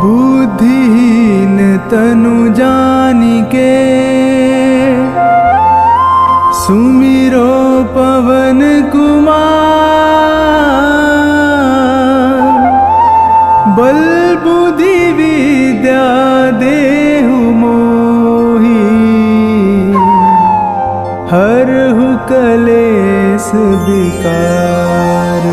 बुद्धिहीन तनु जानिके सुमिरो पवन कुमार। बल बुद्धि विद्या देहु मोहि हरहु कलेस विकार।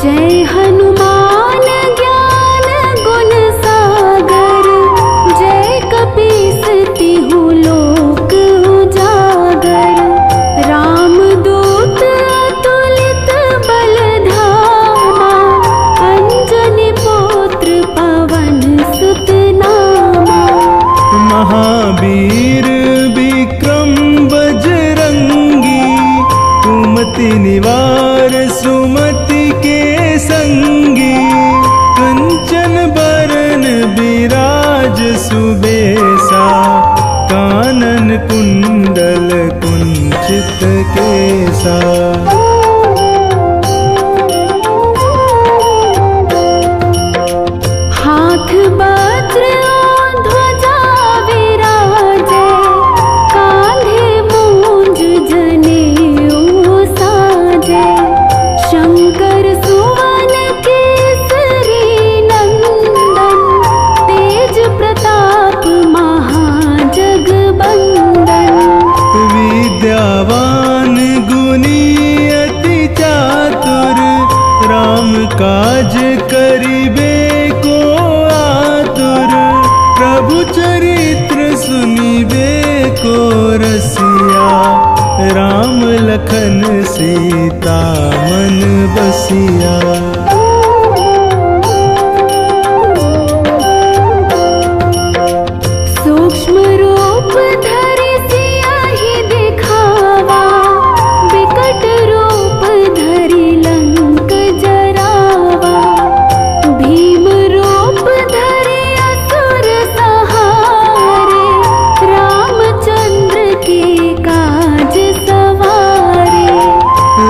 जय हनुमान ज्ञान गुण सागर, जय कपीस तिहु लोक उजागर। रामदूत अतुलित बल धामा, अंजनी पुत्र पवन सुत नामा। महावीर विक्रम बजरंगी, कुमति निवार सुमति के संगी। कंचन बरन विराज सुबेसा, कानन कुंडल कुंचित केसा। हाथ वज्र ध्वजा विराजे, कांधे मूंज जनेऊ साजे। शंकर सुवन केसरी नंदन, तेज प्रताप महाजगबंदन। विद्यावान गुणी अति चातुर, राम काज करिबे को आतुर। प्रभु चरित्र सुनिबे को रसिया, राम लखन सीता मन बसिया। सूक्ष्म रूप धरि सियहि दिखावा, विकट रूप धरि लंक जरावा। भीम रूप धरि असुर सहारे, रामचंद्र के काज सवारे।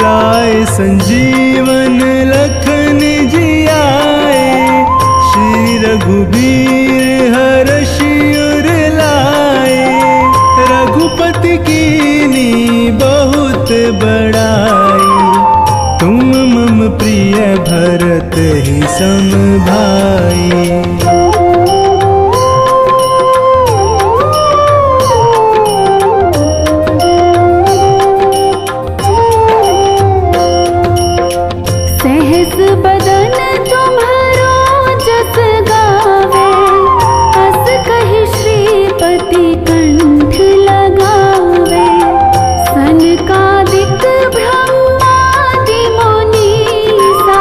लाए संजीवन लखन जियाए, श्री रघुबीर हरषि उर लाए। रघुपति कीनी बहुत बड़ाई, तुम मम प्रिय भरत ही सम भाई। सहस बदन तुम्हारो जस गावे, अस कहि श्रीपति कंठ लगावे। सनकादिक ब्रह्मादि मुनीसा,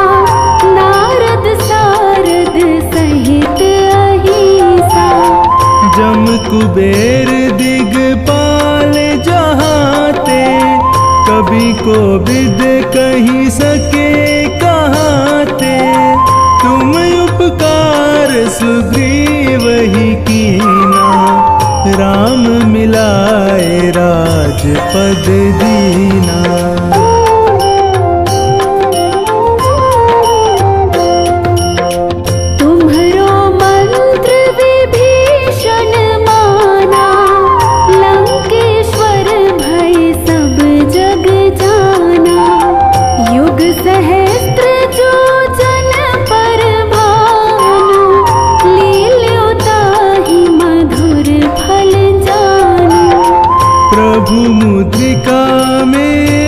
नारद सारद सहित अहिसा। जम कुबेर दिगपाल जहाते, कभी को विद कही सके कहाते। तुम उपकार सुग्रीव ही कीना, राम मिलाए राजपद दीना। तुम्हरो मंत्र विभीषण माना, लंकेश्वर भय सब जग जाना। युग सहस्त्र जो जन पर भानु, लील्यो ताहि मधुर फल जानु। प्रभु मुद्रिका में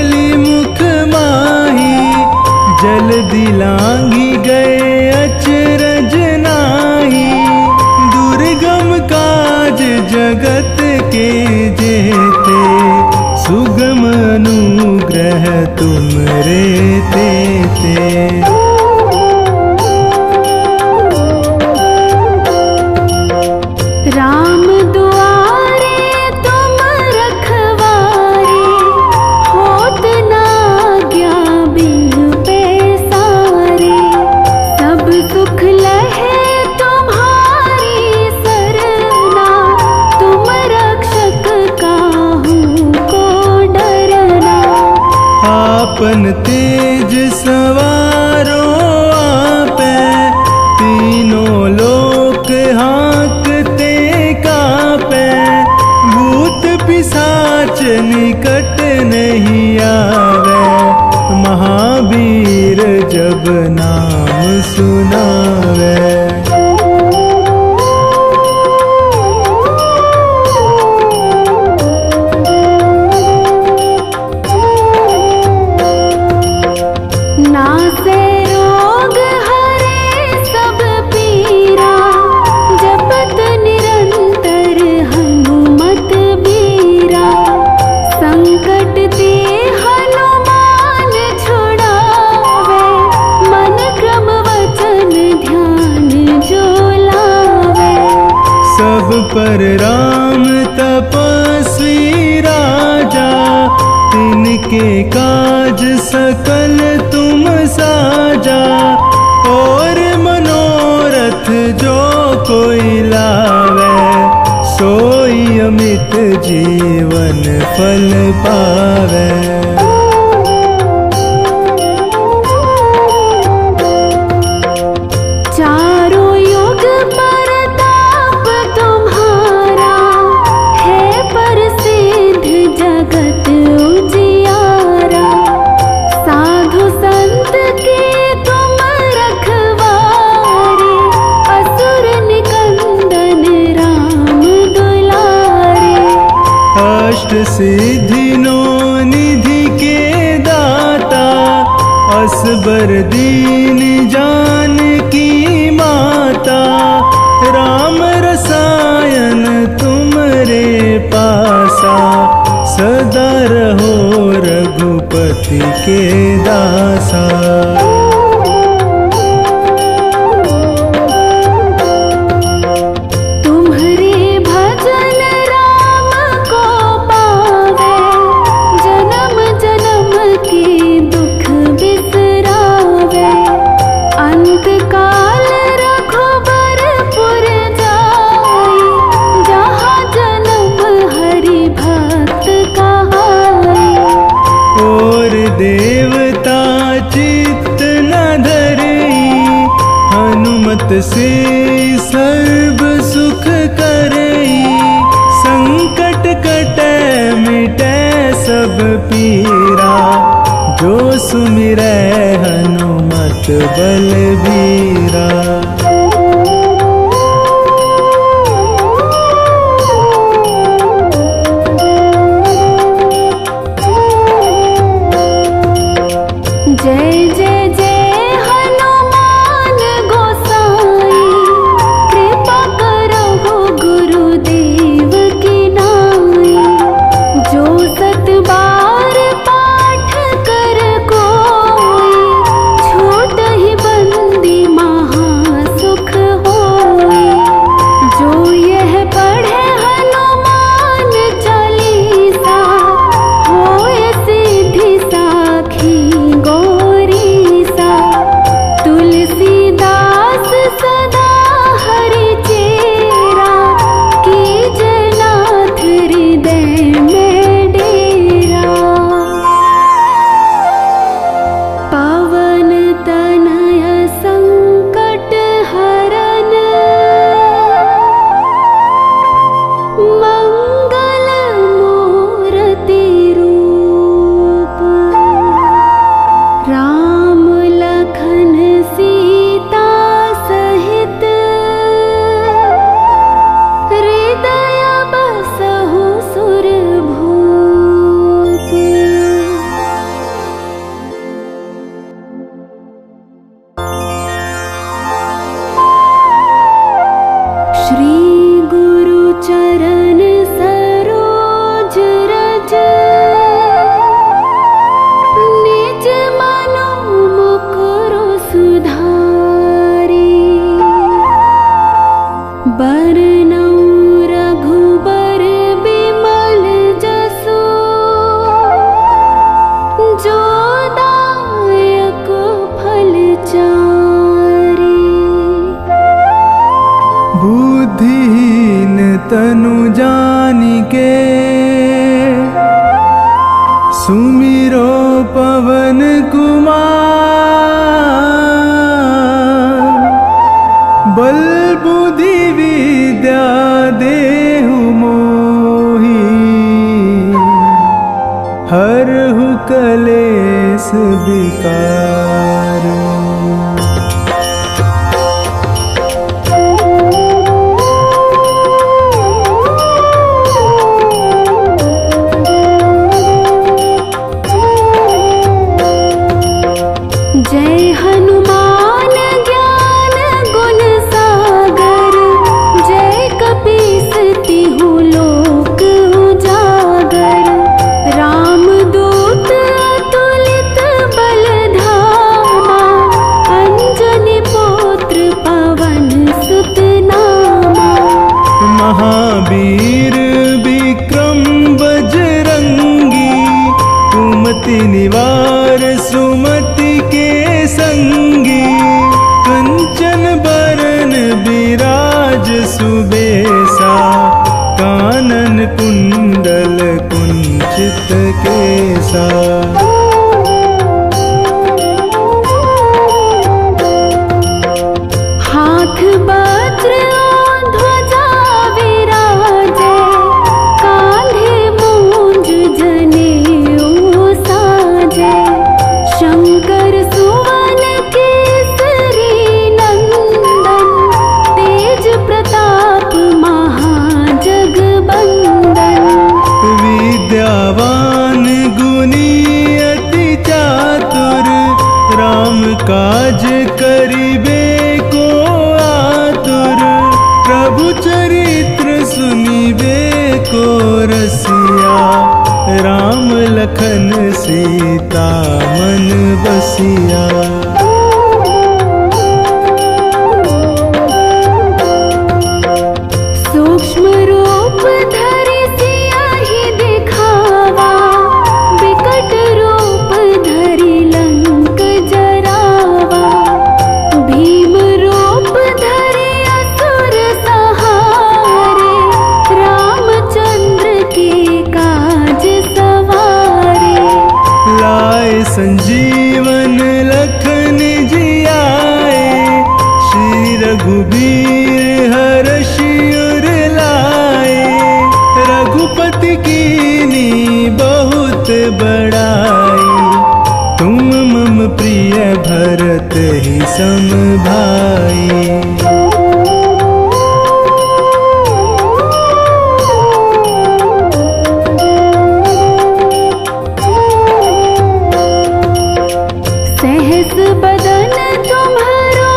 पर राम तपस्वी राजा, तिनके काज सकल तुम साजा। और मनोरथ जो कोई लावे, सोई अमित जीवन फल पावे। चारों युग परताप तुम्हारा, है प्रसिद्ध जगत उजियारा। साधु संत के तुम रखवारे, असुर निकंदन राम दुलारे। अष्ट सिद्धि नो निधि के दाता, असबर दीन जानकी माता। राम रसायन तुमरे पासा, सदा रहो रघुपति के दासा। तुम्हारे भजन राम को पावे, जन्म जन्म के दुख बिसरावे। अंत काल रघुबरपुर जाए, जहाँ जन्म हरि भक्त कहाए। और देवता चित्त न धरई, हनुमत से सर्व सुख करई। संकट कटै मिटै सब पीरा, जो सुमिरै हनुमत बलबीरा। जय जय जय हनुमान गोसाई, कृपा करहु गुरुदेव की नाई। जो सत बार पाठ कर कोई, छूटहि बंदी महा सुख होई। जो यह पढ़े हनुमान चालीसा, होय सिद्धि साखी गौरीसा। तुलसीदास सदा हरि चेरा, कीजै नाथ हृदय में डेरा। पवन तनय संकट हरन, मंगल मूर्ति रूप। राम लखन सीता सहित, हृदय बसहु सुरभूप। श्री गुरु चरण सरोज रज, निज मनो मुकुरु सुधारी। बरनउँ रघुबर बिमल जसु, जो दायक फल चारि। बुद्धिहीन तनु जानिके, सुमिरो पवन कुमार। बल बुद्धि विद्या देहु मोहि, हरहु कलेस विकार। जय हनुमान ज्ञान गुण सागर, जय कपीस तिहु लोक उजागर। रामदूत अतुलित बल धामा, कंचन बरन विराज सुबेसा, कानन कुंडल कुंचित केसा। हाथ वज्र ध्वजा विराजे, कांधे मूंज जनेऊ साजे। शंकर सुवन केसरी नंदन, तेज प्रताप महाजगबंदन। विद्यावान गुणी अति चातुर, राम काज करिबे को आतुर। प्रभु चरित्र सुनिबे को रसिया, राम लखन सीता मन बसिया। सूक्ष्म रूप धरि सियाहि दिखावा, विकट रूप धरि लंक जरावा। भीम रूप धरि असुर सहारे, रामचंद्र के काज सवारे। लाए संजीवन लखन जियाए, श्री रघुबीर हर्षि उर लाए। रघुपति कीनी बहुत बड़ाई, तुम मम प्रिय भरत ही सम भाई। सहस बदन तुम्हारो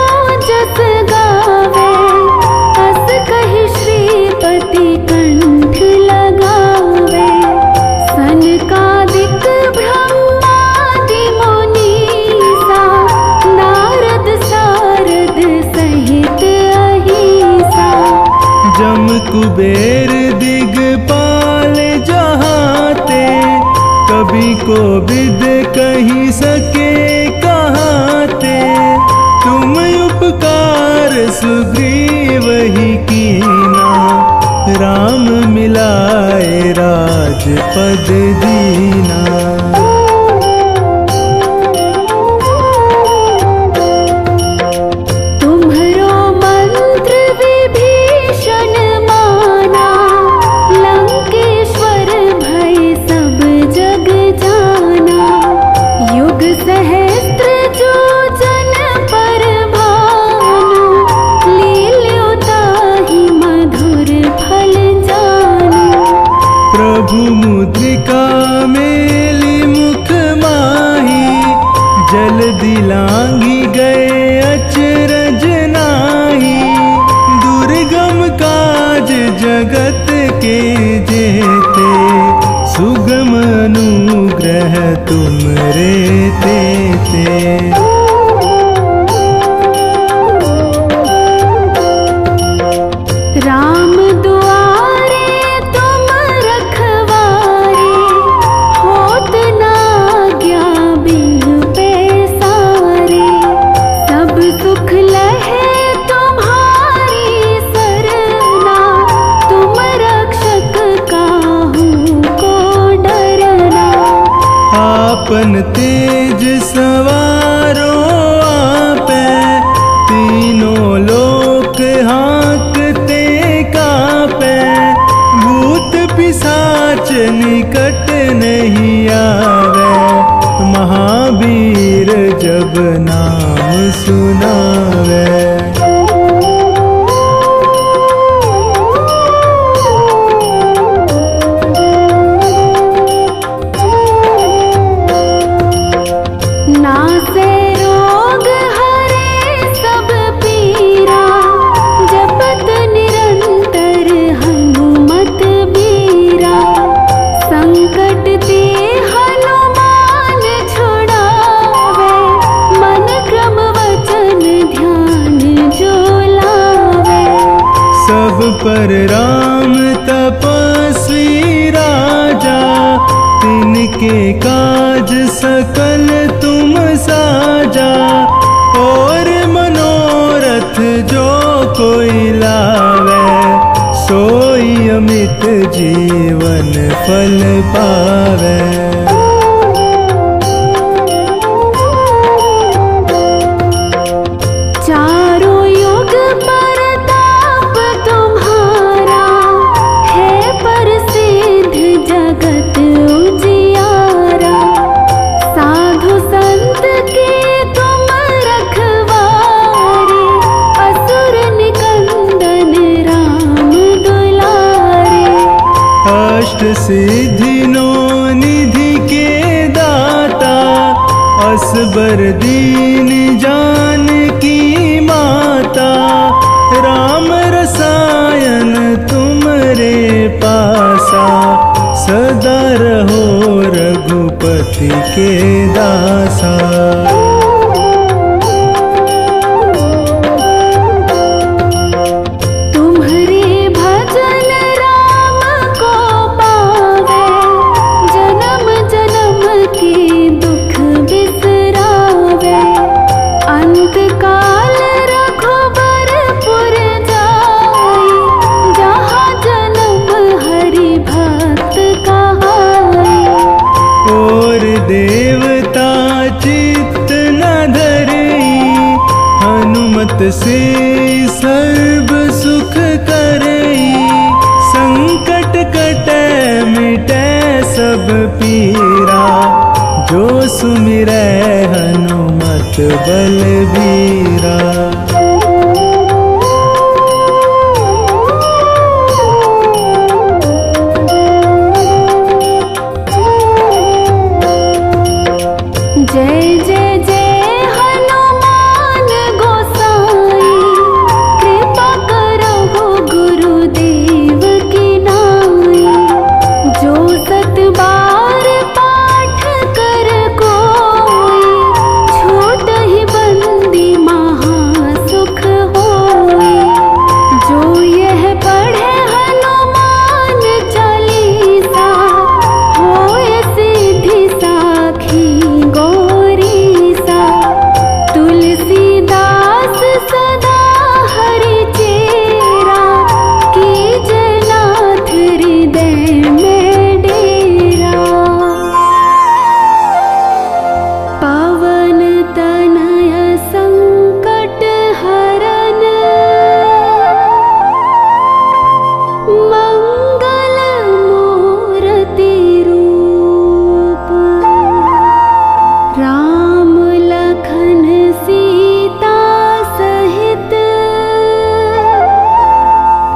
जस गावे, हस कहि श्रीपति कंठ लगावे। सनकादिक ब्रह्मादि मुनीसा, नारद सारद सहित अहिसा। जम कुबेर दिगपाल जहाते, कभी को विद कही सके कहाते। तुम उपकार सुग्रीव ही कीना, राम मिलाए राजपद दीना। तुम्हरो मंत्र विभीषण माना, लंकेश्वर भय सब जग जाना। युग सहस्त्र जो जन पर भानु, लील्यो ताहि मधुर फल जानु। प्रभु मुद्रिका मेली मुख माही, जल्दी लांघी गए अचरज नाही। दुर्गम काज जगत के जेते, सुगम अनुग्रह तुमरे तेते। राम दुआरे तुम रखवारे, होत न आज्ञा बिनु पैसारे। सब सुख लहे तुम्हारी सरना, तुम रक्षक काहू को डरना। आपन तेज सवारो आपे, तीनों लोक हाँकते कापे। भूत पिशाच निकट नहीं आवे, महावीर जब नाम सुनावे। नासे रोग हरे सब पीरा, जपत निरंतर हनुमत बीरा। संकट ते हनुमान छुड़ावे, मन क्रम वचन ध्यान जो लावे। सब पर राम तपस्वी राजा, तिनके काज सकल तुम साजा। और मनोरथ जीवन फल पावे। चारों युग परताप तुम्हारा है, प्रसिद्ध जगत उजियारा। साधु संत के तुम रखवारे, असुर निकंदन राम दुलारे। अष्ट सिद्धि नौ निधि के दाता, असबर दीन जानकी माता। राम रसायन तुमरे पासा, सदा रहो रघुपति के दासा। तुम्हारे भजन राम को पावे, जन्म जन्म के दुख बिसरावे। अंत काल रघुबरपुर जाई, जहाँ जन्म हरि भक्त कहाई। और देवता चित्त न धरई, हनुमत से सर्व सुख करई। संकट कटै मिटै सब पीरा, जो सुमिरै हनुमत बलबीरा। जय जय जय हनुमान गोसाई, कृपा करहु गुरुदेव की नाई। जो सत बार पाठ कर कोई, छूटहि बंदी महा सुख होई। जो यह पढ़े हनुमान चालीसा, होय सिद्धि साखी गौरीसा। तुलसीदास सदा हरि चेरा, कीजै नाथ हृदय में डेरा। पवन तनय संकट हरन, मंगल मूर्ति रूप। राम लखन सीता सहित,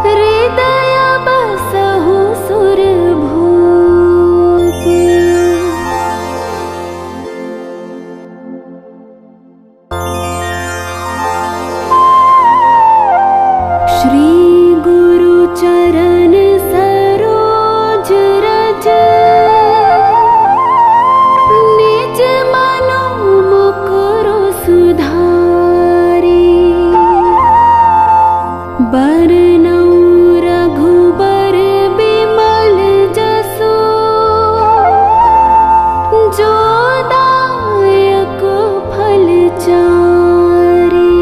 हृदय बसहु सुरभूप। श्री गुरु चरण सरोज रज, निज मनो मुकुरु सुधारी। बरनउँ रघुबर बिमल जसु, जो दायक फल चारि।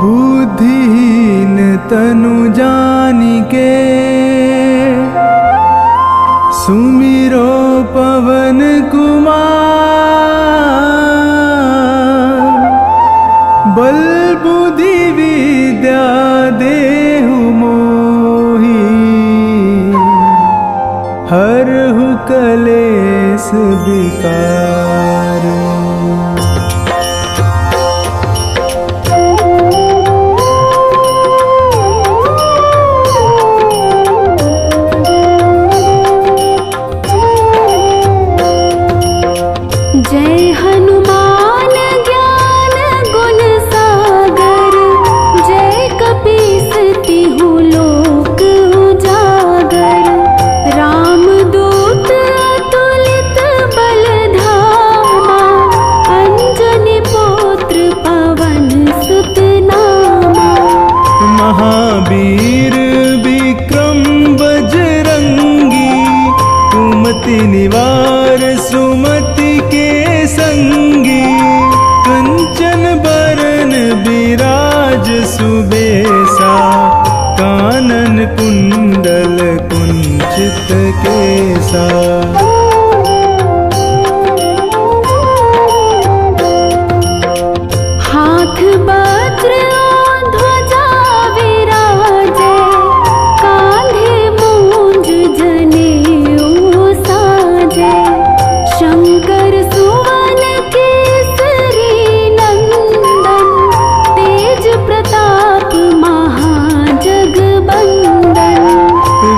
बुद्धिहीन तनु जानिके, सुमिरो पवन कुमार। बल बुद्धि विद्या देहु मोहि, हरहु कलेस विकार। जय हनुमान ज्ञान गुण सागर, जय कपीस तिहु लोक उजागर। रामदूत अतुलित बल धामा, अंजनी पुत्र पवन सुत नामा। महावीर विक्रम बजरंगी, कुमति निवार सुमति के संगी। कंचन बरन बिराज सुबेसा, कानन कुंडल के सा। हाथ वज्र और ध्वजा विराजे, कांधे मूंज जनेऊ साजे। शंकर सुवन केसरी नंदन, तेज प्रताप महाजगबंदन।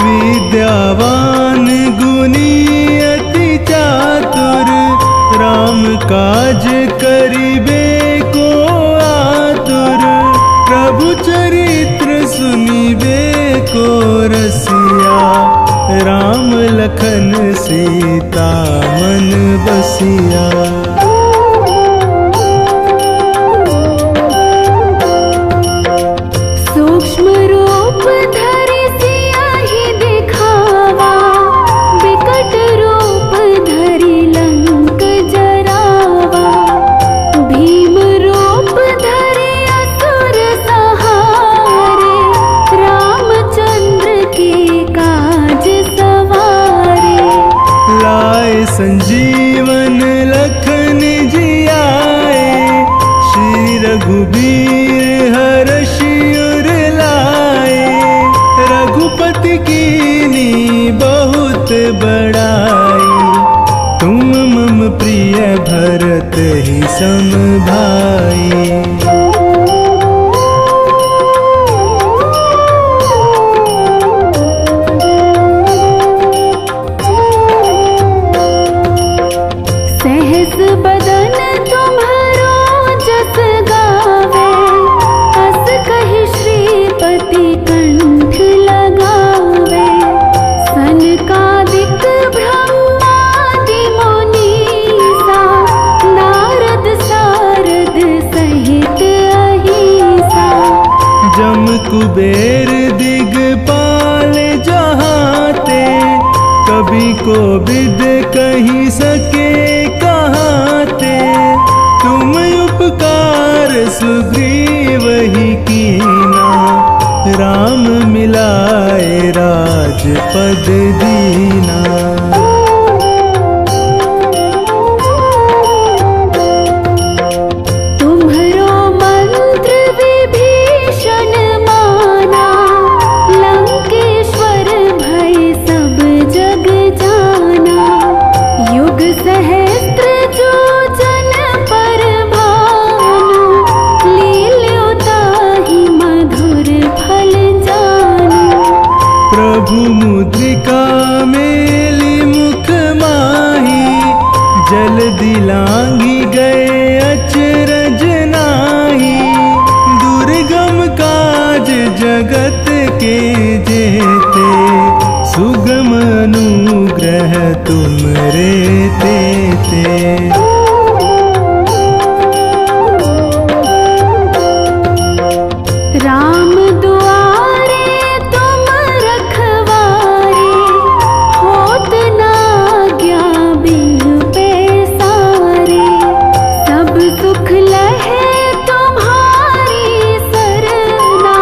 विद्यावान गुणी अति चातुर, राम काज करिबे को आतुर। प्रभु चरित्र सुनिबे को रसिया, राम लखन सीता मन बसिया। सूक्ष्म रूप धरि सियाहि दिखावा, विकट रूप धरि लंक जरावा। भीम रूप धरि असुर सहारे, रामचंद्र के काज सवारे। लाए संजीवन लखन जियाए, श्री रघुबीर हर्षि उर लाए। रघुपति कीनी बहुत बड़ाई, तुम मम प्रिय भरत ही सम भाई। सहस बदन तुम्हरो जस गावे, हस कहि श्रीपति कंठ लगावे। सनकादिक ब्रह्मादि मुनीसा, नारद सारद सहित अहिसा। जम कुबेर दिगपाल जहाते, कभी को विद कही सके कहाते। तुम उपकार सुग्रीव ही कीना, राम मिलाए राजपद दीना। तुम्हरो मंत्र विभीषण माना, लंकेश्वर भय सब जग जाना। युग सहस्त्र जो जन पर भानु, लील्यो ताहि मधुर फल जानु। प्रभु मुद्रिका मेली मुख माही, जल दिलांगी गए अचरज नाही। दुर्गम काज जगत के जेते, सुगम अनुग्रह तुमरे तेते। राम दुआरे तुम रखवारे, होत न आज्ञा बिनु पैसारे। सब सुख लहे तुम्हारी सरना,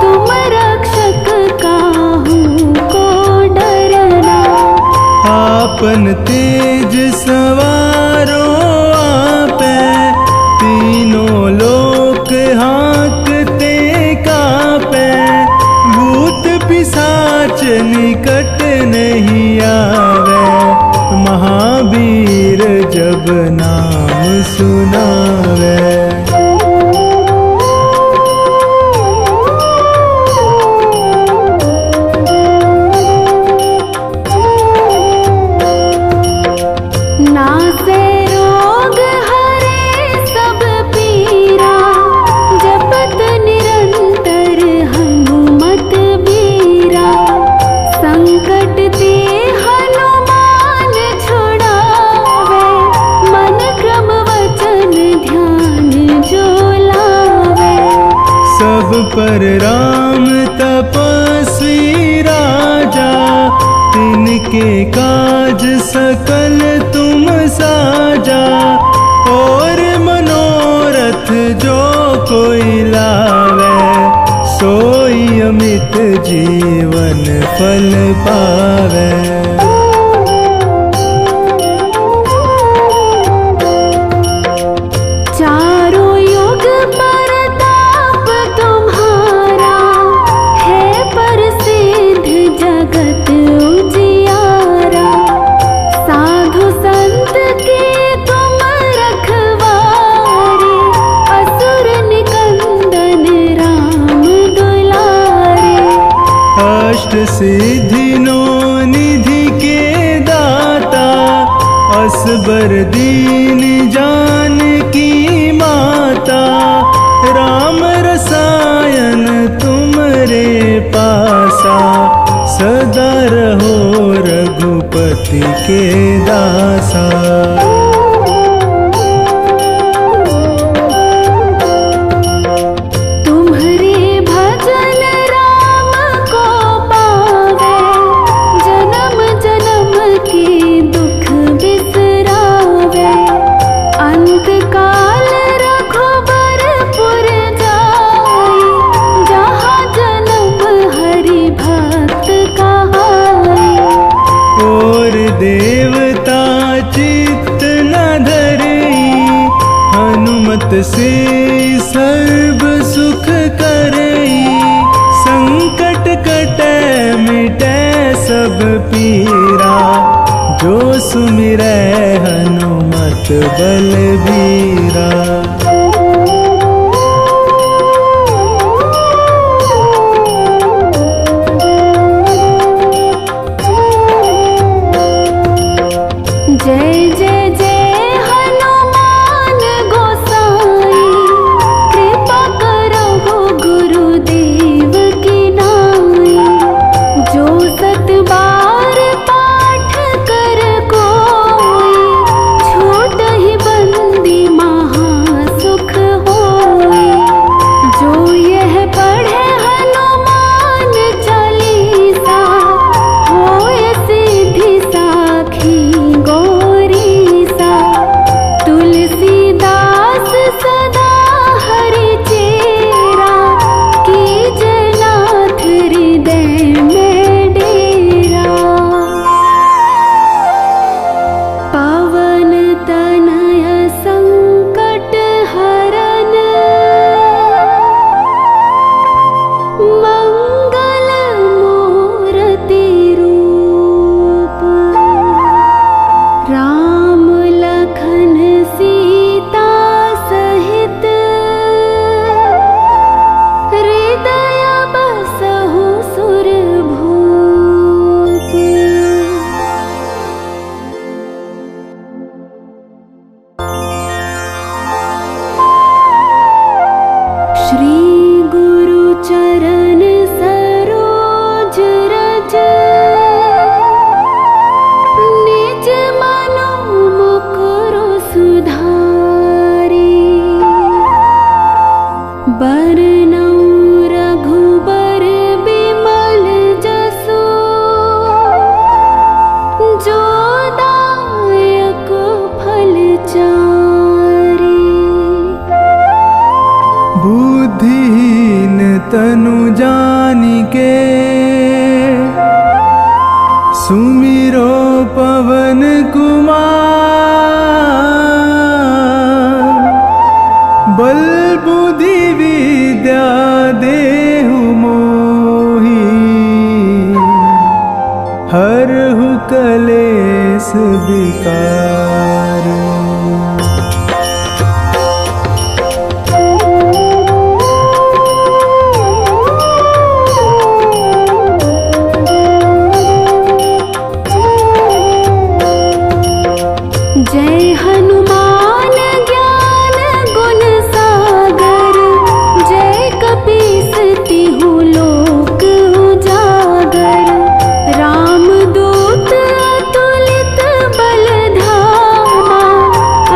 तुम रक्षक काहू को डरना। आपन तेज सवारो आपे, तीनों लोक हाँकते कापे। भूत पिशाच निकट नहीं आवे, महावीर जब नाम सुनावे। नासे रोग हरे सब पीरा, जपत निरंतर हनुमत बीरा। संकट ते हनुमान छुड़ावे, मन क्रम वचन ध्यान जो लावे। सब पर राम तपस्वी राजा, तिनके काज सकल तुम साजा। और मनोरथ जो कोई लावे, सोई अमित जीवन फल पावे। चारों युग परताप तुम्हारा है प्रसिद्ध जगत उजियारा। साधु संत के तुम रखवारे असुर निकंदन राम दुलारे। अष्ट सिद्धि नो निधि के दाता असबर दीन जानकी माता। राम रसायन तुमरे पासा सदा रहो रघुपति के दासा। तुम्हारे भजन राम को पावे जन्म जन्म के दुख बिसरावे। अंत काल रघुबरपुर जाए जहाँ जन्म हरि भक्त कहाए। और देवता चित्त न धरई हनुमत से सर्व सुख करई। संकट कटै मिटै सब पीरा जो सुमिरै हनुमत बलबीरा। जय जय जय हनुमान गोसाई कृपा करो गुरुदेव की नाई। जो सत बार पाठ कर कोई छोट ही बंदी महासुख होई। जो यह पढ़े हनुमान चालीसा होय सिद्धि साखी गौरीसा। तुलसीदास सदा हरि चेरा कीजय नाथ हृदय में डेरा। पवन तनय संकट हरन मंगल मूर्ति रूप। राम लखन सीता सहित हृदय बसहु सुरभूप। श्री गुरु चरण सरोज रज निज मनो मुकुरु सुधारी। बरनौ रघुबर बिमल जसु जो दायक फल चारि। बुद्धिहीन तनु जानिके सुमिरो पवन कुमार। बल बुद्धि विद्या देहु मोहि हरहु कलेस विकार। जय हनुमान ज्ञान गुण सागर। जय कपीस तिहु लोक उजागर। राम दूत अतुलित बल धामा।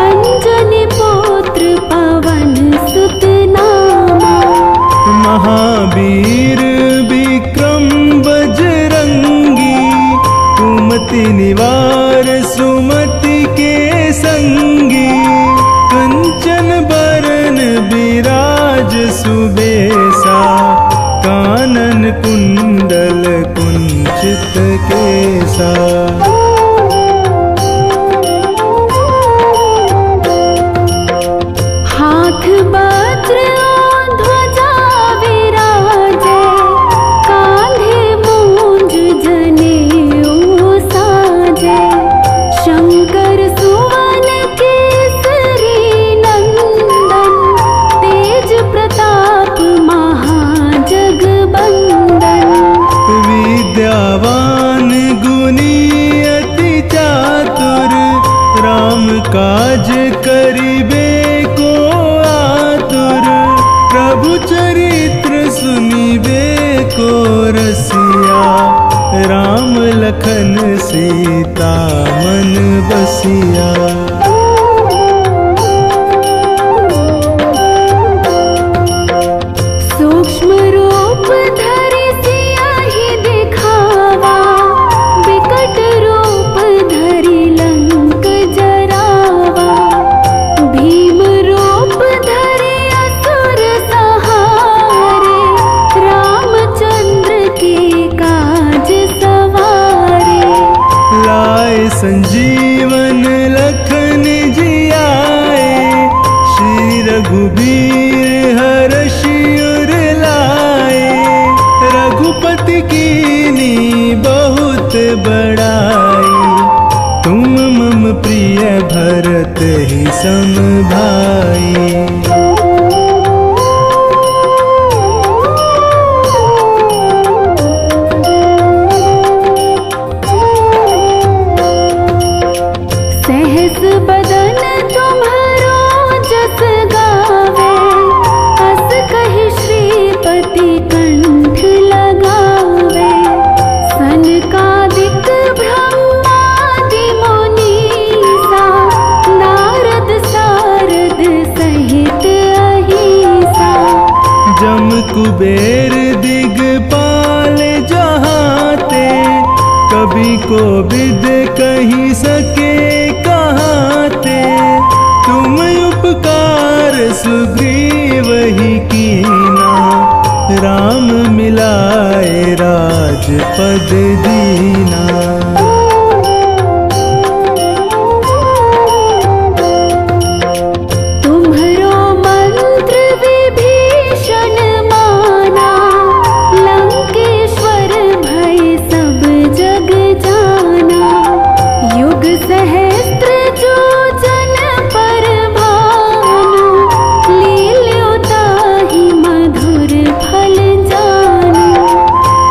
अंजनी पुत्र पवन सुत नामा। महावीर विक्रम बजरंगी कुमति निवार सुमति के संगी। कंचन बरन विराज सुबेसा कानन कुंडल कुंचित केसा। हाथ वज्र और ध्वजा विराजे, कांधे मूंज जनेऊ साजे। शंकर सुवन केसरी नंदन, तेज प्रताप महाजगबंदन। विद्यावान गुणी अति चातुर, राम काज करिबे को आतुर। प्रभु चरित्र सुनिबे को रसिया, राम लखन सीता मन बसिया। सूक्ष्म रूप धरि सियाहि दिखावा, विकट रूप धरि लंक जरावा। भीम रूप धरि असुर सहारे, रामचंद्र के काज सवारे। लाए संजीवन लखन जियाए, श्री रघुबीर हर्षि उर लाए। रघुपति कीनी बहुत बड़ाई, तुम मम प्रिय भरत ही सम भाई। सहस बदन तुम्हारो जस गावे, अस कहि श्रीपति कंठ लगावे। सनकादिक ब्रह्मादि मुनीसा, नारद सारद सहित अहिसा। जम कुबेर दिगपाल जहाते, कभी को विद कही सके कहाते। तुम उपकार सुग्रीव ही कीना, राम मिलाए राजपद दीना। तुम्हरो मंत्र विभीषण माना, लंकेश्वर भय सब जग जाना। युग सहस्त्र जो जन पर भानु, लील्यो ताहि मधुर फल जानु।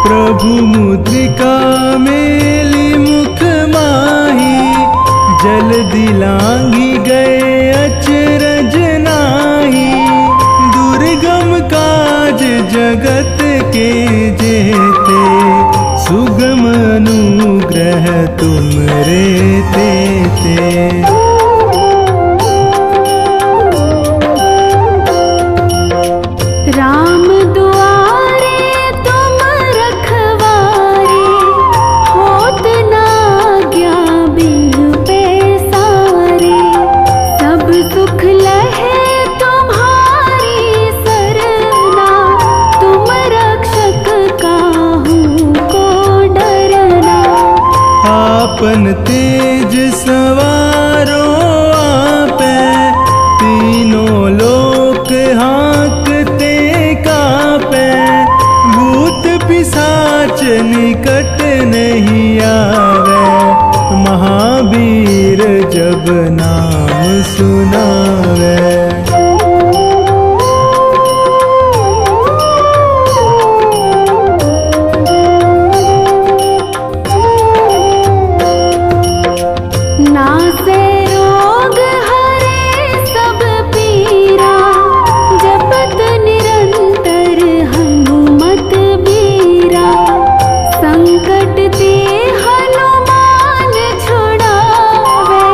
प्रभु मुद्रिका मेली मुख माही, जल दिलांगी गए अचरज नाही। दुर्गम काज जगत के जेते, सुगम अनुग्रह तुम रे तेते। राम दुआरे तुम रखवारे, होत न आज्ञा बिनु पैसारे। सब सुख लहे तुम्हारी सरना, तुम रक्षक काहू को डरना। आपन तेज सवारो आपे, तीनों लोक हाँकते कापे। भूत पिशाच निकट नहीं आवे, महावीर जब नाम सुनावे। नासे रोग हरे सब पीरा, जपत निरंतर हनुमत बीरा। संकट ते हनुमान छुड़ावे,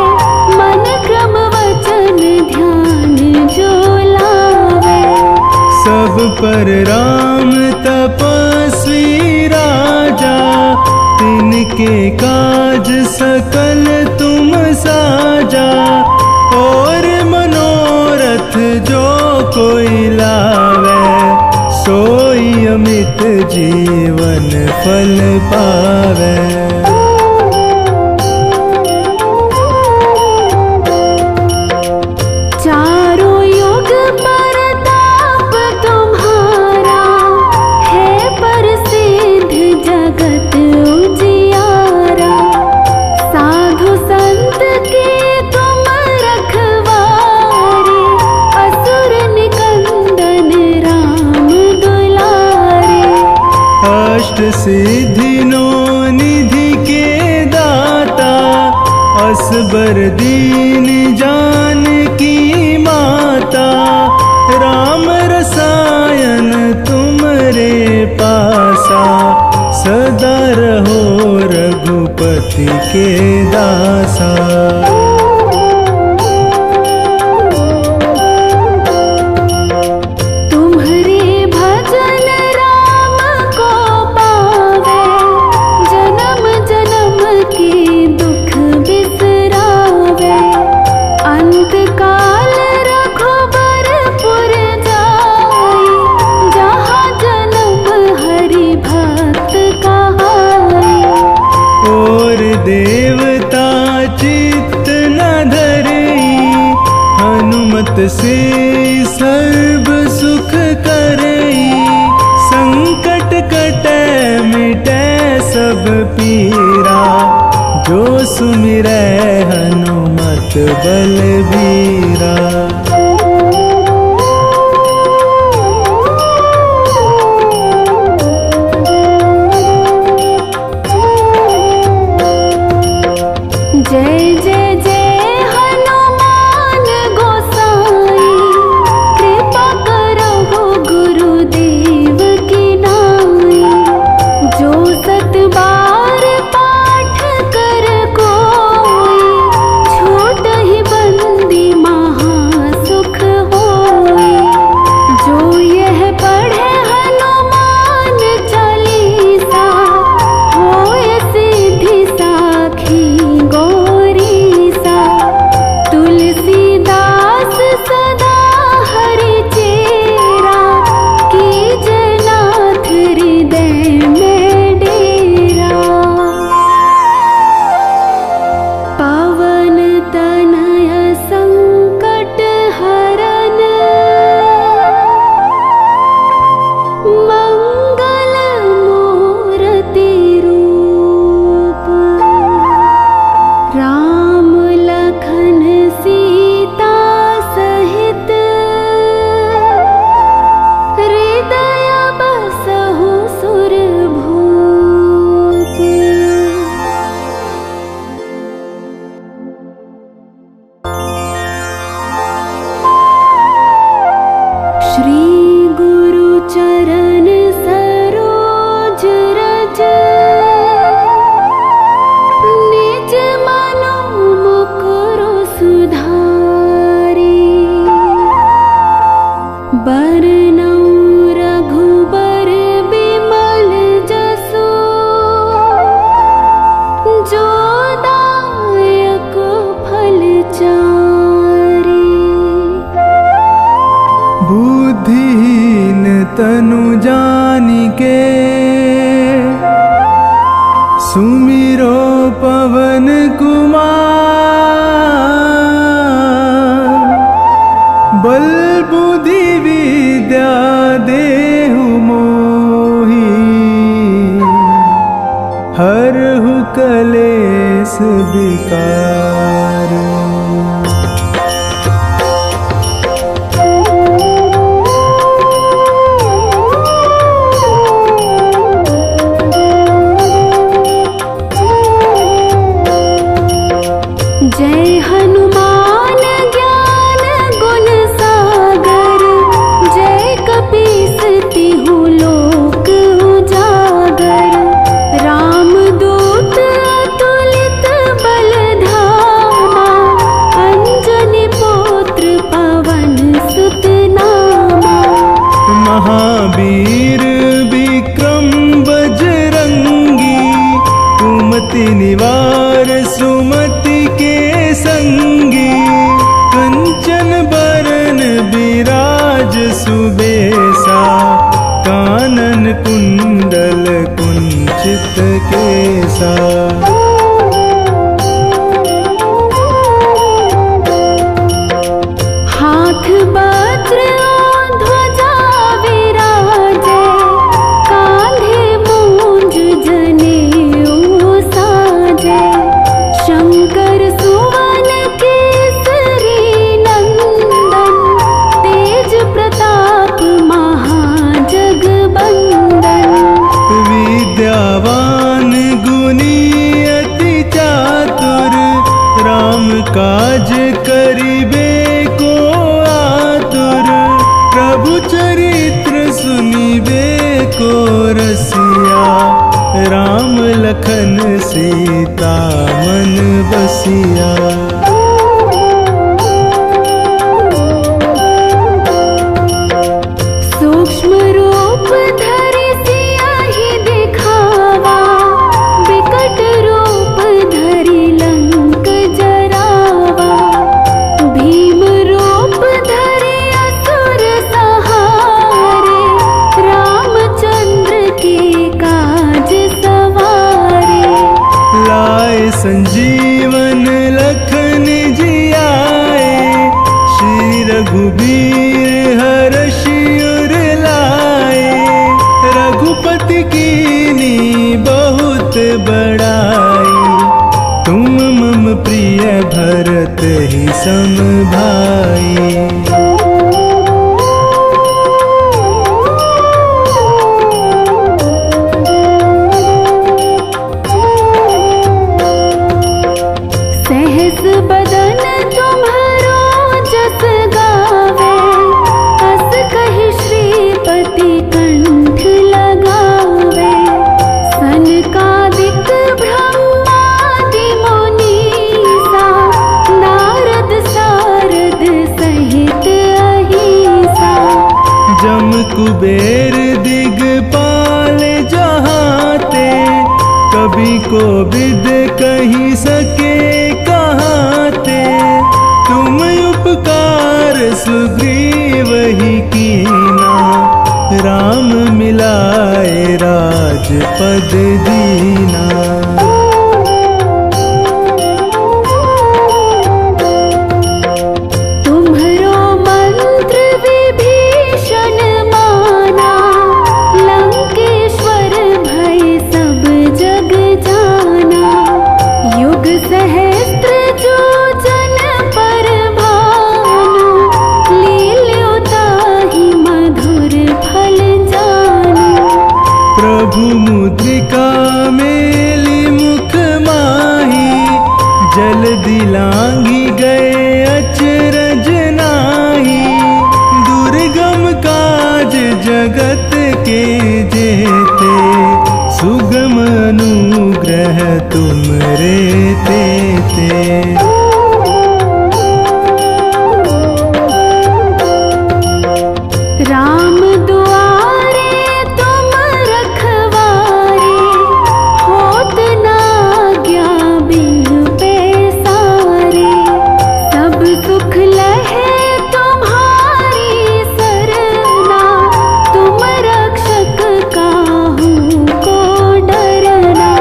मन क्रम वचन ध्यान जो लावे। सब पर राम तपस्वी राजा, तिनके काज सकल तुम साजा। और मनोरथ जो कोई लावे, सोई अमित जीवन फल पावे। चारों युग परताप तुम्हारा है, प्रसिद्ध जगत उजियारा। साधु संत के तुम रखवारे, असुर निकंदन राम दुलारे। अष्ट सिद्धि नो निधि के दाता, असबर दीन जानकी माता। राम रसायन तुमरे पासा, सदा रहो रघुपति के दासा। तुम्हारे भजन राम को पावे, जन्म जन्म के दुख बिसरावे। अंत काल रघुबरपुर जाए, जहाँ जन्म हरि भक्त कहाए। और देवता चित्त न धरई, हनुमत से सर्व सुख करई। संकट कटै मिटै सब पीरा, जो सुमिरै हनुमत बलबीरा। जय जय जय हनुमान गोसाई, कृपा करो गुरुदेव की नाई। जो सत बार पाठ कर कोई, छोट ही बंदी महा सुख होई। जो यह पढ़े हनुमान चालीसा, होय सिद्धि साखी गौरीसा। तुलसीदास सदा हरि चेरा, कीजे नाथ हृदय में डेरा। पवन तनय संकट हरन, मंगल मूर्ति रूप। राम लखन सीता सहित, हृदय बसहु सुरभूप। श्री गुरु चरण सरोज रज, निज मनो मुकुरु सुधारी। बरनउँ रघुबर बिमल जसु, जो दायक फल चारि। बुद्धिहीन तनु जानिके, सुमिरो पवन कुमार। बल बुद्धि विद्या देहु मोहि, हरहु कलेस विकार। जय हनुमान ज्ञान गुण सागर, जय कपीस तिहु लोक उजागर। रामदूत अतुलित बल धामा, अंजनी पुत्र पवन सुत नामा। महावीर विक्रम बजरंगी, कुमति निवार सुमति के संगी। कंचन बरन बिराज सुबेसा, कानन कुंडल कुंचित केसा। हाथ वज्र ध्वजा विराजे, कांधे मूंज जनेऊ साजे। शंकर सुवन केसरी नंदन, तेज प्रताप महाजगबंदन। विद्यावान गुणी अति चातुर, राम काज करिबे को आतुर। प्रभु चरित्र सुनिबे को रसिया, राम लखन सीता मन बसिया। सूक्ष्म रूप धरि सियाहि दिखावा, विकट रूप धरि लंक जरावा। भीम रूप धरि असुर सहारे, रामचंद्र के काज सवारे। लाए संजीवन लखन जियाए, श्री रघुबीर हर्षि उर लाए। रघुपति कीनी बहुत बड़ाई, तुम मम प्रिय भरत ही सम भाई। सहस बदन तुम्हरो जस गावे, हस कहि श्रीपति कंठ लगावे। सनकादिक ब्रह्मादि मुनीसा, नारद सारद सहित अहिसा। जम कुबेर दिगपाल जहाते, कभी को विद कही सके कहाते। तुम उपकार सुग्रीव ही कीना, राम मिलाए राजपद दीना। तुम्हरो मंत्र विभीषण माना, लंकेश्वर भय सब जग जाना। युग सहस्त्र जो जन पर भानु, लील्यो ताहि मधुर फल जानु। प्रभु मुद्रिका मेली मुख माही, जल्दी लांघी गए अचरज नाही। दुर्गम काज जगत के जेते, सुगम अनुग्रह तुमरे तेते। राम दुआरे तुम रखवारे, होत न आज्ञा बिनु पैसारे। सब सुख लहे तुम्हारी सरना, तुम रक्षक काहू को डरना।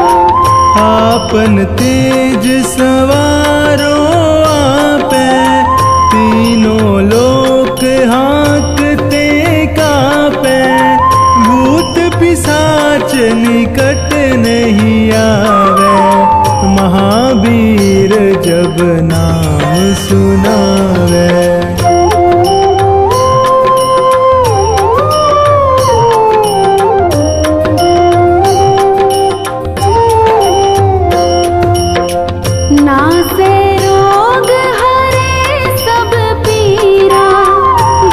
आपन तेज सवारो आपे, तीनों लोक हाँकते कापे। भूत पिशाच निकट नहीं आवे, महावीर जब नाम सुनावे। नासे रोग हरे सब पीरा,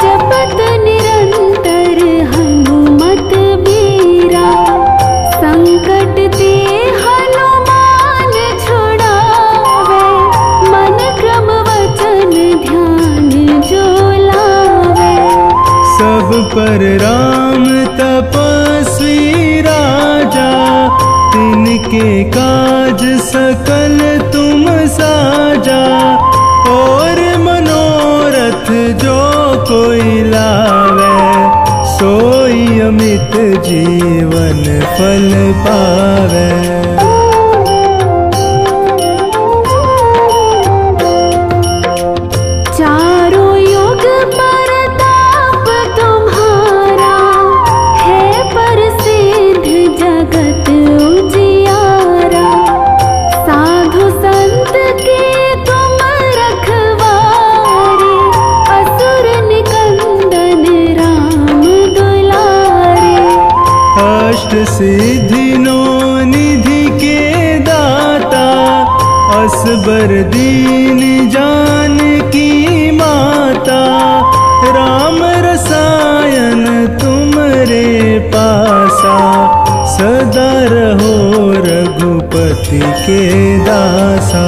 जपत निरंतर हनुमत बीरा। संकट ते हनुमान छुड़ावे, मन क्रम वचन ध्यान जो लावे। सब पर राम तपस्वी राजा, तिनके काज सकल तुम साजा। और मनोरथ जो कोई लावे, सोई अमित नित जीवन फल पावे। चारों युग परताप तुम्हारा है, प्रसिद्ध जगत उजियारा। साधु संत के तुम रखवारे, असुर निकंदन राम दुलारे। अष्ट सिद्धि नौ निधि के दाता, असबर दीन जानकी माता। राम रसायन तुमरे पासा, सदा रहो रघुपति के दासा।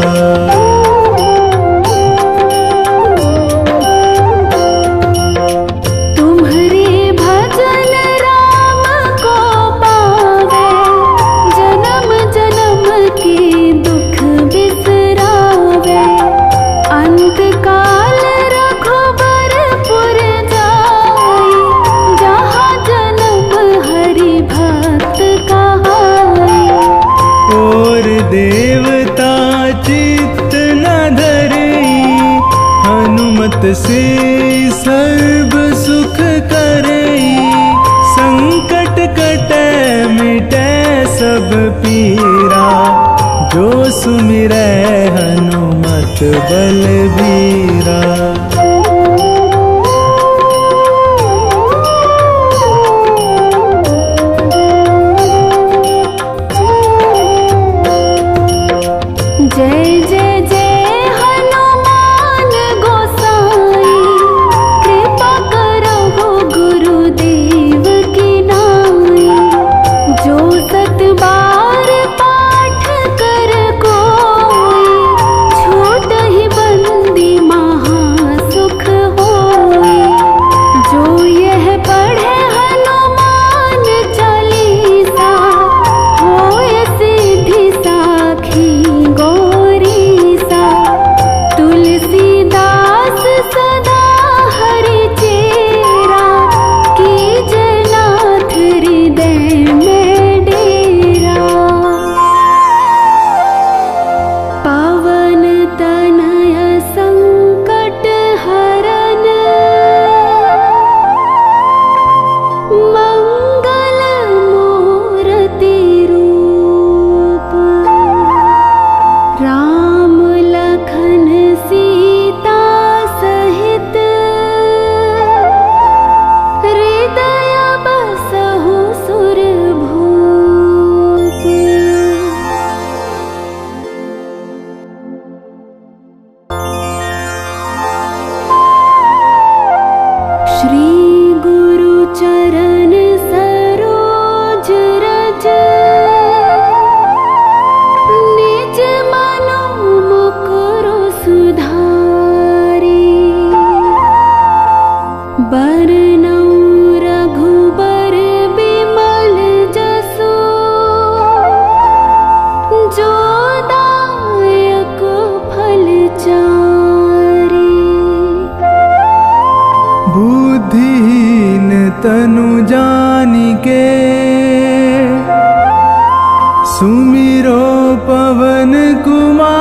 तुम्हारे भजन राम को पावे, जन्म जन्म के दुख बिसरावे। अंत काल रघुबरपुर जाई, जहाँ जन्म हरि भक्त कहाई। और देवता चित्त न धरई, हनुमत से सर्व सुख करई। संकट कटै मिटै सब पीरा, जो सुमिरै हनुमत बलबीरा। जय जय जय हनुमान गोसाई, कृपा करहु गुरुदेव की नाई। जो सत बार पाठ कर कोई, छूटहि बंदी महासुख होई। जो यह पढ़े हनुमान चालीसा, होय सिद्धि साखी गौरीसा। तुलसीदास सदा हरि चेरा, कीजै नाथ हृदय में डेरा। पवन तनय संकट हरन, मंगल मूर्ति रूप। राम लखन सीता सहित, हृदय बसहु सुरभूप। श्री गुरु चरण सरोज रज, निज मनो मुकुरु सुधारी। बरनउँ रघुबर बिमल जसु, जो दायक फल चारि। बुद्धिहीन तनु जानिके, सुमिरो पवन कुमार।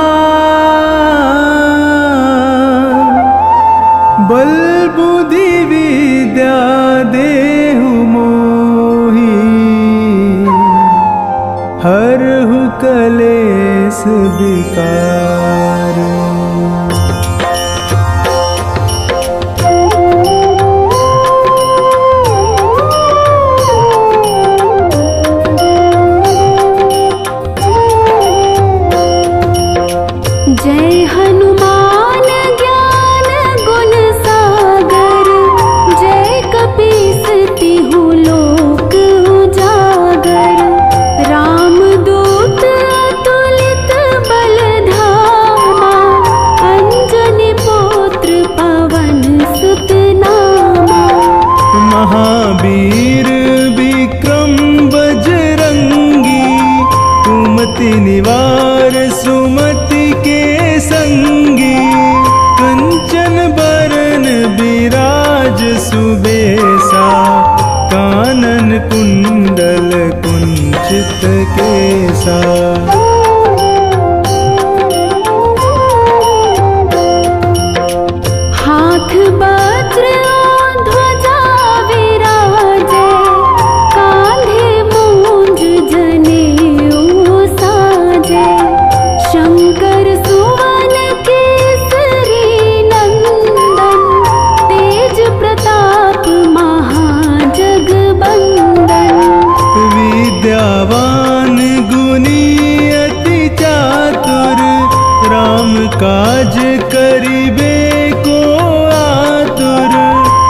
बल बुद्धि विद्या देहु मोहि, हरहु कलेस विकार। जय हनुमान ज्ञान गुण सागर, जय कपीस तिहु लोक उजागर। रामदूत अतुलित बल धामा, कुंडल कुंचित केसा। हाथ वज्र ध्वजा विराजे, कांधे मूंज जनेऊ साजे। शंकर सुवन केसरी नंदन, तेज प्रताप महाजगबंदन। विद्यावान गुणी अति चातुर, राम काज करिबे को आतुर।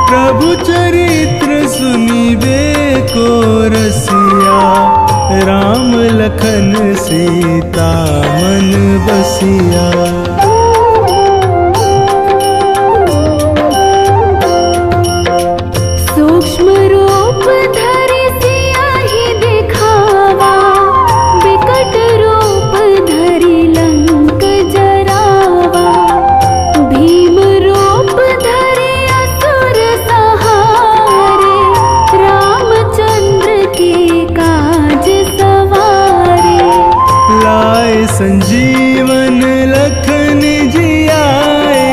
प्रभु चरित्र सुनिबे को रसिया, राम लखन सीता मन बसिया। सूक्ष्म रूप धरि सियाहि दिखावा, विकट रूप धरि लंक जरावा। भीम रूप धरि असुर सहारे, रामचंद्र के काज सवारे। लाए संजीवन लखन जियाए,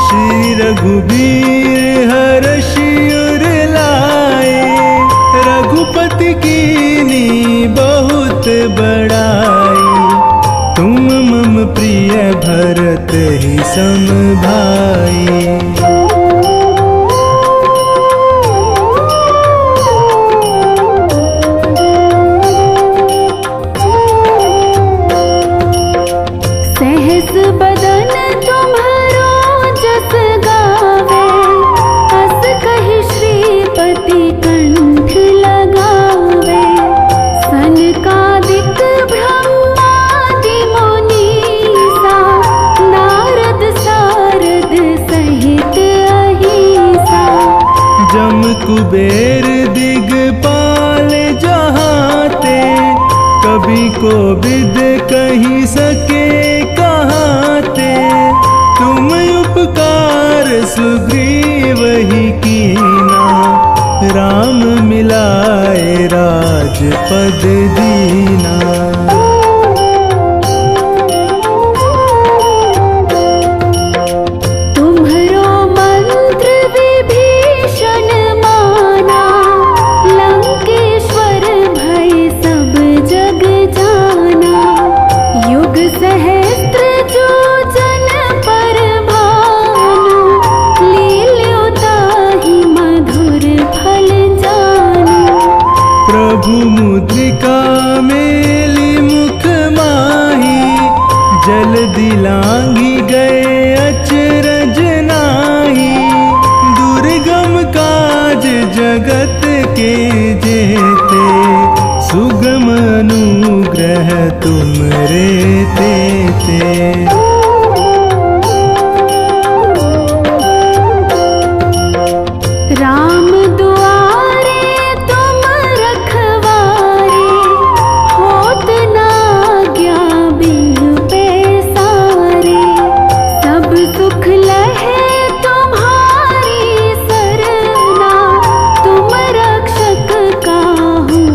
श्री रघुबीर हर्षि उर लाए। रघुपति कीनी बहुत बड़ाई, तुम मम प्रिय भरत ही सम भाई। सहस बदन तुम्हरो जस गावे, हस कहि श्रीपति कंठ लगावे। सनकादिक ब्रह्मादि मुनीसा, नारद सारद सहित अहिसा। जम कुबेर दिगपाल जहाते, कभी को विद कही सके कहाते। तुम उपकार सुग्रीव ही कीना, राम मिलाए राजपद दीना। तुम्हरो मंत्र विभीषण माना, लंकेश्वर भय सब जग जाना। युग सहस्त्र जो जन पर भानु, लील्यो ताहि मधुर फल जानु। प्रभु मुद्रिका मेली मुख माही, जल दिलांगी गए अचरज नाही। दुर्गम काज जगत के जेते, सुगम अनुग्रह तुमरे तेते। राम दुआरे तुम रखवारे, होत न आज्ञा बिनु पैसारे। सब सुख लहे तुम्हारी सरना, तुम रक्षक काहू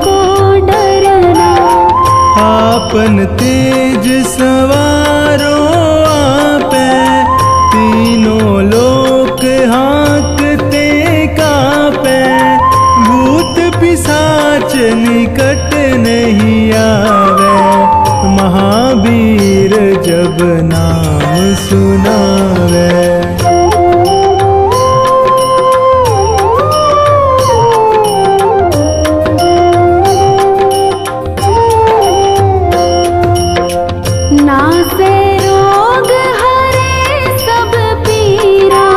को डरना। आपन तेज सवारो आपे, तीनों लोक हाँकते कापे। भूत पिशाच निकट नहीं आवे, महावीर जब नाम सुनावे। नासे रोग हरे सब पीरा,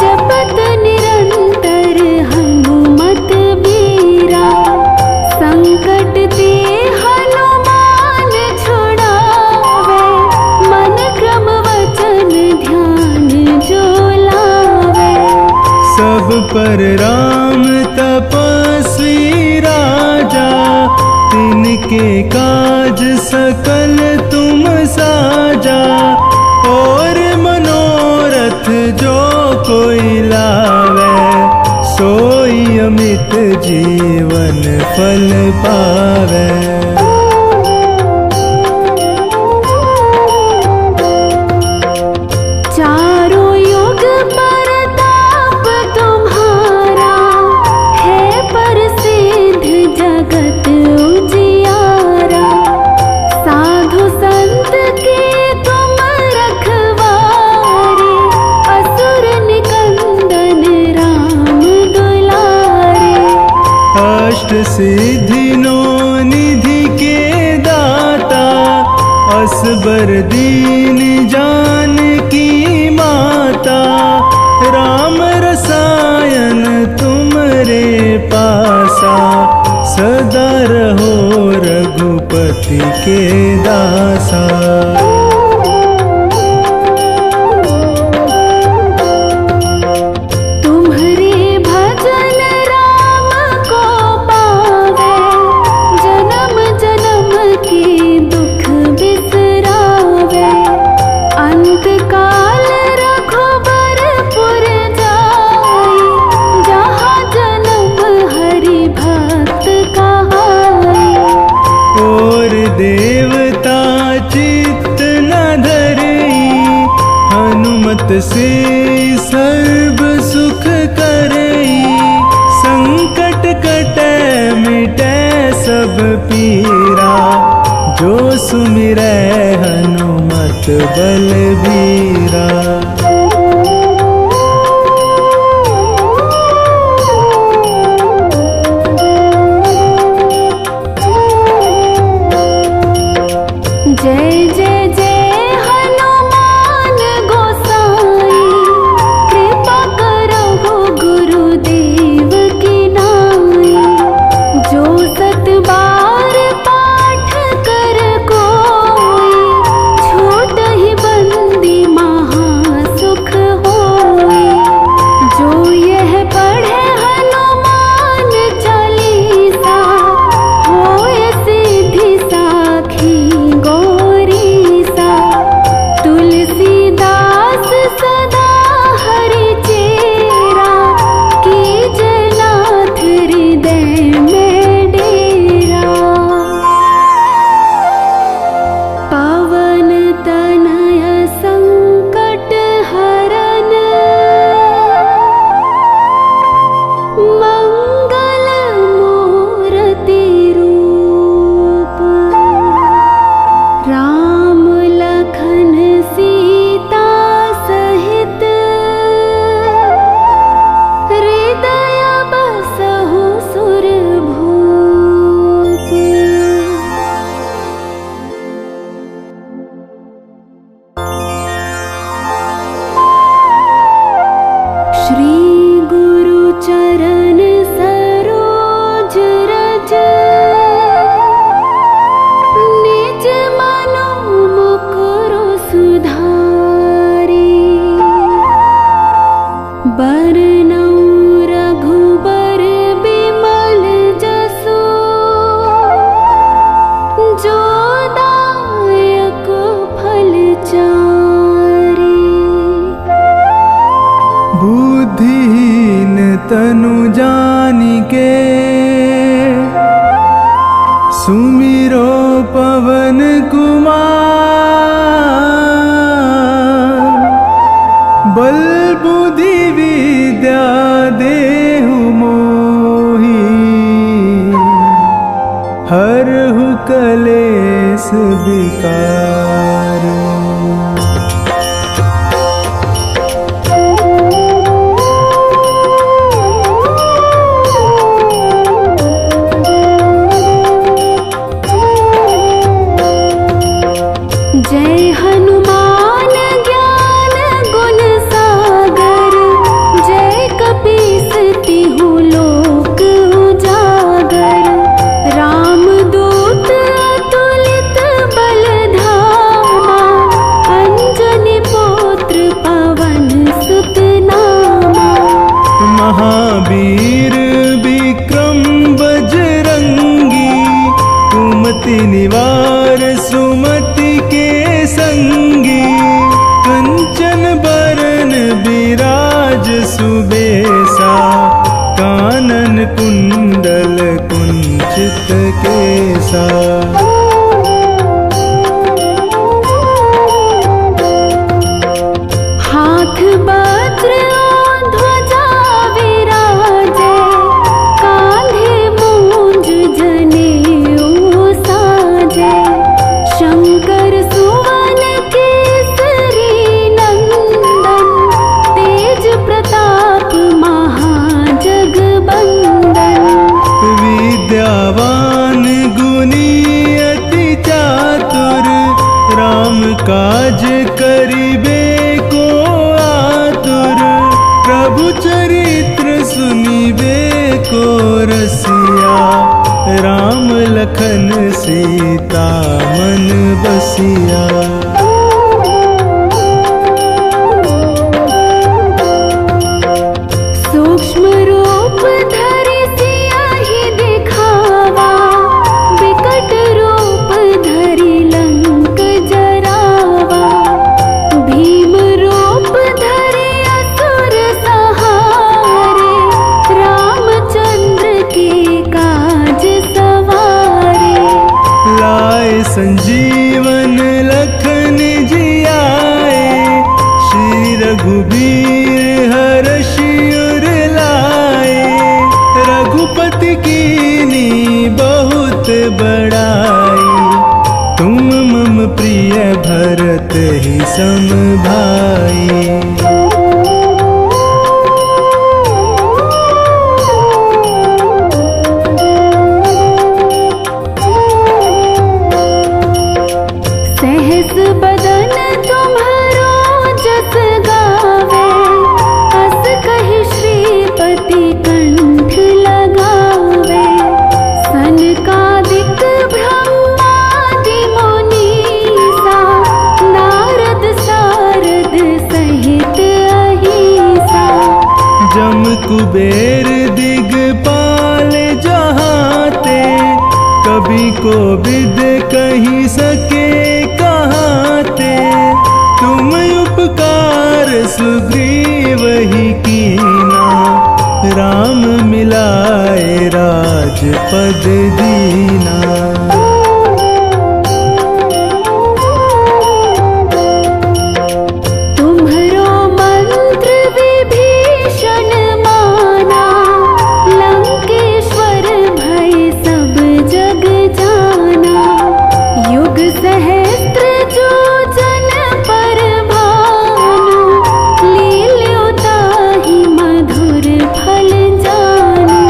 जपत निरंतर हनुमत बीरा। संकट ते हनुमान छुड़ावे, मन क्रम वचन ध्यान जो लावे। सब पर राम तपस्वी राजा, तिनके काज सकल तुम साजा। और मनोरथ जो कोई लावे, सोई अमित जीवन फल पावे। चारों युग परताप तुम्हारा है, प्रसिद्ध जगत उजियारा। साधु संत के तुम रखवारे, असुर निकंदन राम दुलारे। अष्ट सिद्धि नो निधि के दाता, असबर दीन जानकी माता। राम रसायन तुमरे पासा, सदा रहो रघुपति के दासा। तुम्हारे भजन राम को पावे, जन्म जन्म के दुख बिसरावे। अंत काल रघुबरपुर जाए, जहाँ जन्म हरि भक्त कहाए। और देवता चित्त न धरई, हनुमत से सर्व सुख करई। संकट कटै मिटै सब पीरा, जो सुमिरै हनुमत बलबीरा। जय जय जय हनुमान गोसाई, कृपा करो गुरुदेव की नाई। जो सत बार पाठ कर कोई, छोट ही बंदी महासुख होई। जो यह पढ़े हनुमान चालीसा, होय सिद्धि साखी गौरीसा। तुलसीदास सदा हरि चेरा, कीजय नाथ हृदय में डेरा। पवन तनय संकट हरन, मंगल मूर्ति रूप। राम लखन सीता सहित, हृदय बसहु सुरभूप। श्री गुरु चरण सरोज रज, निज मनो मुकुरु सुधारी। बरनउँ रघुबर बिमल जसु, जो दायक फल चारि। बुद्धिहीन तनु जानिके, सुमिरो पवन कुमार। बल बुद्धि विद्या देहु मोहि, हरहु कलेस विकार। जय हनुमान ज्ञान गुण सागर, जय कपीस तिहु लोक उजागर। राम दूत अतुलित बल धामा, अंजनी पुत्र पवन सुत नामा। महावीर विक्रम बजरंगी, कुमति निवार सुमति के संगी। कंचन बरन विराज सुबेसा, कानन कुंडल कुंचित केसा। हाथ वज्र और ध्वजा विराजे, कांधे मूंज जनेऊ साजे। शंकर सुवन केसरी नंदन, तेज प्रताप महाजगबंदन। विद्यावान गुणी अति चातुर, राम काज करिबे को आतुर। प्रभु चरित्र सुनिबे को रसिया, राम लखन सीता मन बसिया। सूक्ष्म रूप धरि सियाहि दिखावा, विकट रूप धरि लंक जरावा। भीम रूप धरि असुर सहारे, रामचंद्र के काज सवारे। लाए संजीवन लखन जियाए, श्री रघुबीर हर्षि उर लाए। रघुपति कीनी बहुत बड़ाई, तुम मम प्रिय भरत ही सम भाई। सहस बदन तुम्हारो जस गावे, अस कहि श्रीपति कंठ लगावे। सनकादिक ब्रह्मादि मुनीसा, नारद सारद सहित अहिसा। जम कुबेर दिगपाल जहाते, कभी को विद कही सके कहाते। तुम उपकार सुग्रीव ही कीना, राम मिलाए राजपद दीना। तुम्हरो मंत्र विभीषण माना, लंकेश्वर भय सब जग जाना। युग सहस्त्र जो जन पर भानु, लील्यो ताहि मधुर फल जानु।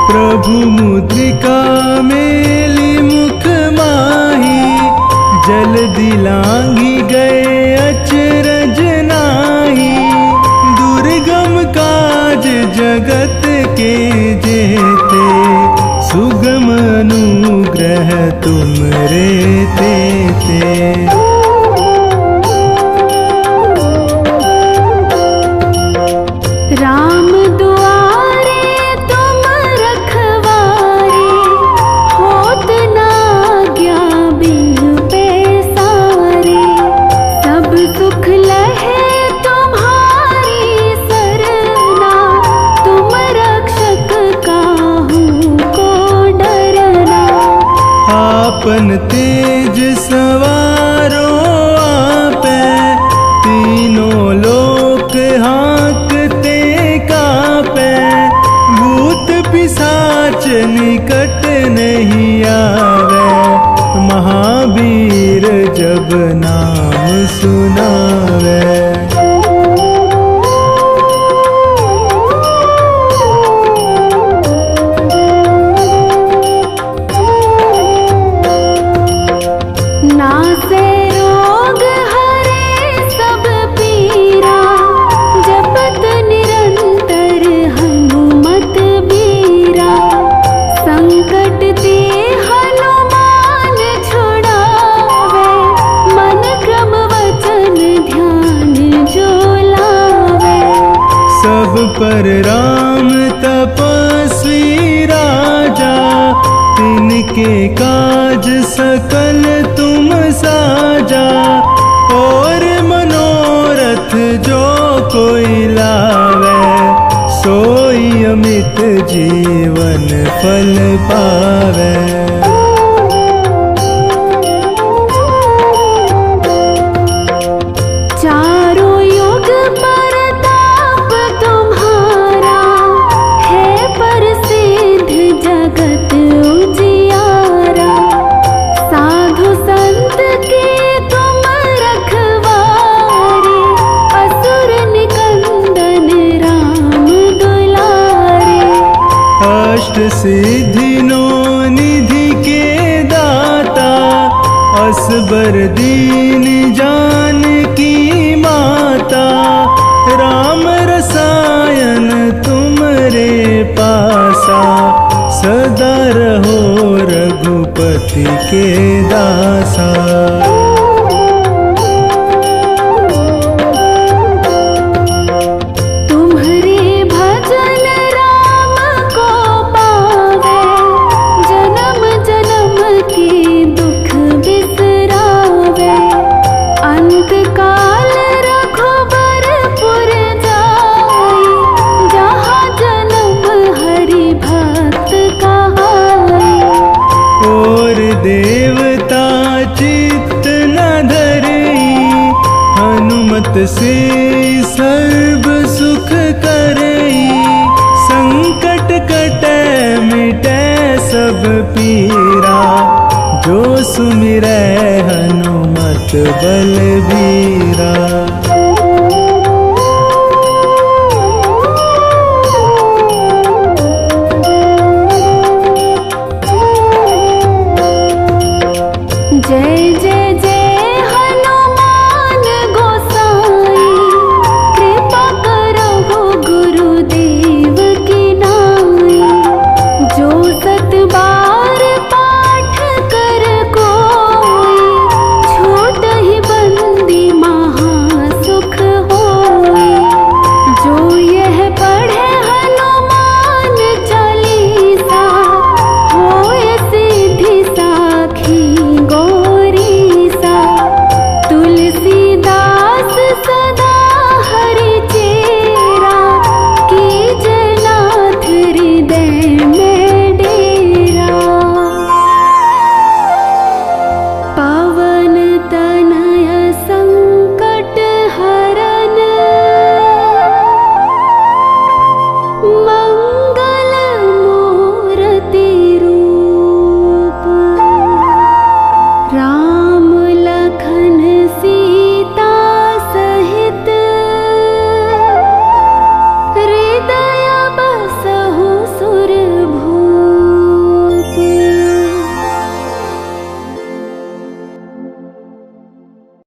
प्रभु मुद्रिका मेली मुख माही, जल दिलांगी गए अचरज नाही। दुर्गम काज जगत के जेते, सुगम अनुग्रह तुम रे तेते। राम दुआरे तुम रखवारे, होत न आज्ञा बिनु पैसारे। सब सुख लहे तुम्हारी सरना, तुम रक्षक काहू को डरना। आपन तेज सवारो आपे, तीनों लोक हाँकते कापे। भूत पिशाच निकट नहीं आवे, महावीर जब नाम सुनावे। नासे रोग हरे सब पीरा, जपत निरंतर हनुमत बीरा। संकट ते हनुमान छुड़ावे, मन क्रम वचन ध्यान जो लावे। सब पर राम तपस्वी राजा, तिनके काज सकल तुम साजा। और मनोरथ जो कोई लावे, सोई अमित जीवन फल पावे। चारों युग परताप तुम्हारा है, प्रसिद्ध जगत उजियारा। साधु संत के तुम रखवारे, असुर निकंदन राम दुलारे। अष्ट सिद्धि नो निधि के दाता, असबर दीन जानकी माता। राम रसायन तुमरे पासा, सदा रहो रघुपति के दासा। तुम्हारे भजन राम को पावे, जन्म जन्म के दुख बिसरावे। अंत काल रघुबरपुर जाई, जहाँ जन्म हरि भक्त कहाई। और देवता चित्त न धरई, हनुमत से सर्व सुख करई। संकट कटै मिटै सब पीरा, जो सुमिरै हनुमत बलबीरा।